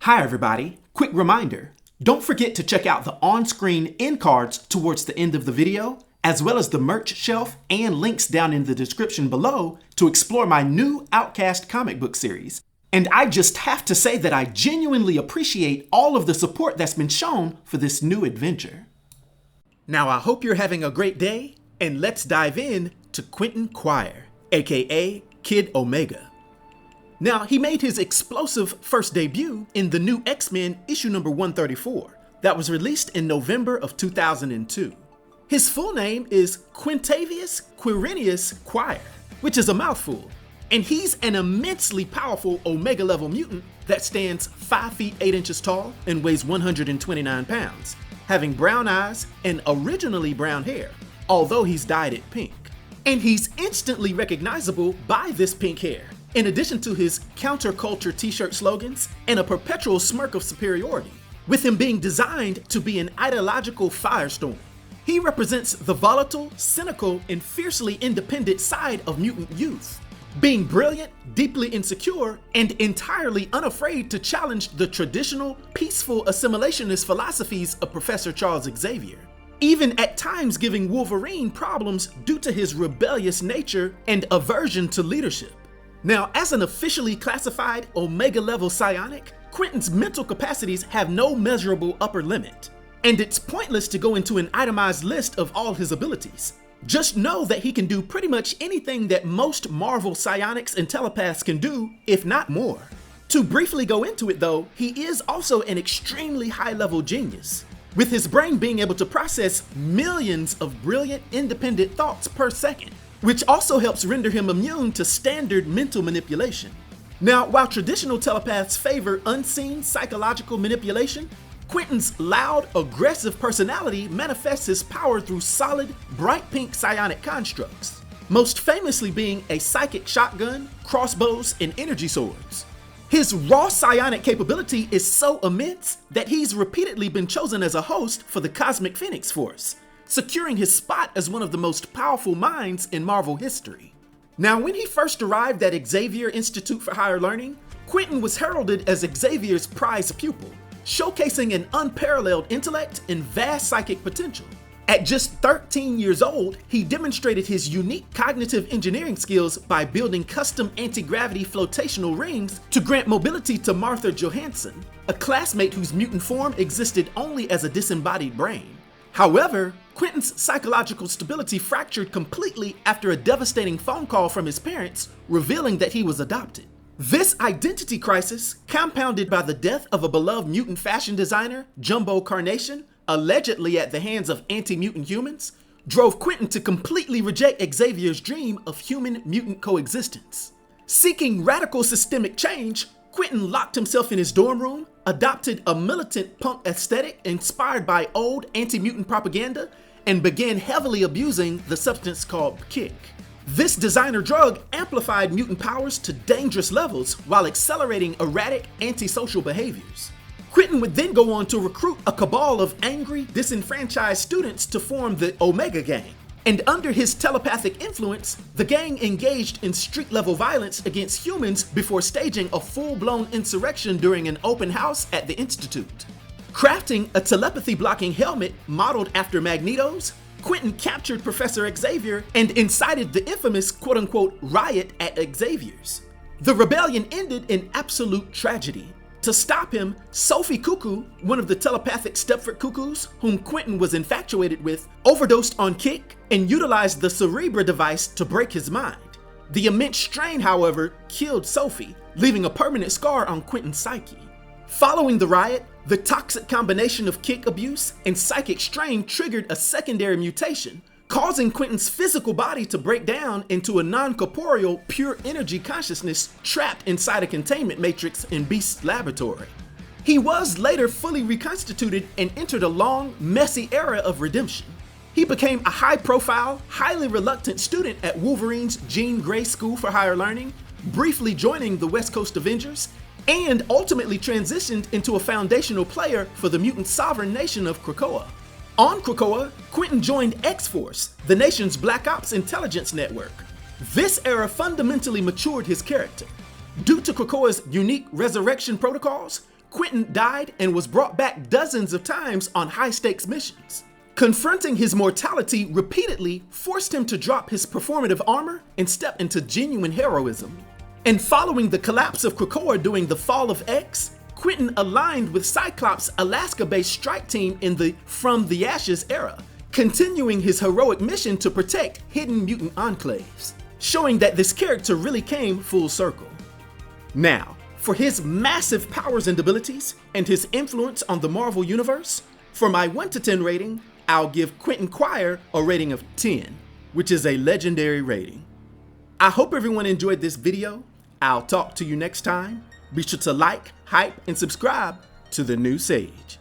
Hi everybody, quick reminder, don't forget to check out the on-screen end cards towards the end of the video, as well as the merch shelf and links down in the description below to explore my new Outcast comic book series. And I just have to say that I genuinely appreciate all of the support that's been shown for this new adventure. Now I hope you're having a great day, and let's dive in to Quentin Quire, aka Kid Omega. Now, he made his explosive first debut in the new X-Men issue number 134 that was released in November of 2002. His full name is Quintavious Quirinius Quire, which is a mouthful, and he's an immensely powerful Omega level mutant that stands 5 feet 8 inches tall and weighs 129 pounds, having brown eyes and originally brown hair, although he's dyed it pink. And he's instantly recognizable by this pink hair, in addition to his counterculture t-shirt slogans and a perpetual smirk of superiority, with him being designed to be an ideological firestorm. He represents the volatile, cynical, and fiercely independent side of mutant youth, being brilliant, deeply insecure, and entirely unafraid to challenge the traditional, peaceful assimilationist philosophies of Professor Charles Xavier, even at times giving Wolverine problems due to his rebellious nature and aversion to leadership. Now, as an officially classified Omega-level Psionic, Quentin's mental capacities have no measurable upper limit, and it's pointless to go into an itemized list of all his abilities. Just know that he can do pretty much anything that most Marvel psionics and telepaths can do, if not more. To briefly go into it though, he is also an extremely high-level genius, with his brain being able to process millions of brilliant, independent thoughts per second, which also helps render him immune to standard mental manipulation. Now, while traditional telepaths favor unseen psychological manipulation, Quentin's loud, aggressive personality manifests his power through solid, bright pink psionic constructs, most famously being a psychic shotgun, crossbows, and energy swords. His raw psionic capability is so immense that he's repeatedly been chosen as a host for the Cosmic Phoenix Force, securing his spot as one of the most powerful minds in Marvel history. Now, when he first arrived at Xavier Institute for Higher Learning, Quentin was heralded as Xavier's prize pupil, showcasing an unparalleled intellect and vast psychic potential. At just 13 years old, he demonstrated his unique cognitive engineering skills by building custom anti-gravity flotational rings to grant mobility to Martha Johansson, a classmate whose mutant form existed only as a disembodied brain. However, Quentin's psychological stability fractured completely after a devastating phone call from his parents revealing that he was adopted. This identity crisis, compounded by the death of a beloved mutant fashion designer, Jumbo Carnation, allegedly at the hands of anti-mutant humans, drove Quentin to completely reject Xavier's dream of human-mutant coexistence. Seeking radical systemic change, Quentin locked himself in his dorm room, adopted a militant punk aesthetic inspired by old anti-mutant propaganda, and began heavily abusing the substance called kick. This designer drug amplified mutant powers to dangerous levels while accelerating erratic antisocial behaviors. Quentin would then go on to recruit a cabal of angry, disenfranchised students to form the Omega Gang. And under his telepathic influence, the gang engaged in street-level violence against humans before staging a full-blown insurrection during an open house at the Institute. Crafting a telepathy-blocking helmet modeled after Magneto's, Quentin captured Professor Xavier and incited the infamous quote-unquote riot at Xavier's. The rebellion ended in absolute tragedy. To stop him, Sophie Cuckoo, one of the telepathic Stepford Cuckoos, whom Quentin was infatuated with, overdosed on kick and utilized the Cerebra device to break his mind. The immense strain, however, killed Sophie, leaving a permanent scar on Quentin's psyche. Following the riot, the toxic combination of kick abuse and psychic strain triggered a secondary mutation, causing Quentin's physical body to break down into a non-corporeal, pure energy consciousness trapped inside a containment matrix in Beast's laboratory. He was later fully reconstituted and entered a long, messy era of redemption. He became a high-profile, highly reluctant student at Wolverine's Jean Grey School for Higher Learning, briefly joining the West Coast Avengers, and ultimately transitioned into a foundational player for the mutant sovereign nation of Krakoa. On Krakoa, Quentin joined X-Force, the nation's Black Ops intelligence network. This era fundamentally matured his character. Due to Krakoa's unique resurrection protocols, Quentin died and was brought back dozens of times on high-stakes missions. Confronting his mortality repeatedly forced him to drop his performative armor and step into genuine heroism. And following the collapse of Krakoa during the Fall of X, Quentin aligned with Cyclops' Alaska-based strike team in the From the Ashes era, continuing his heroic mission to protect hidden mutant enclaves, showing that this character really came full circle. Now, for his massive powers and abilities, and his influence on the Marvel Universe, for my 1 to 10 rating, I'll give Quentin Quire a rating of 10, which is a legendary rating. I hope everyone enjoyed this video. I'll talk to you next time. Be sure to like, hype, and subscribe to The New Sage.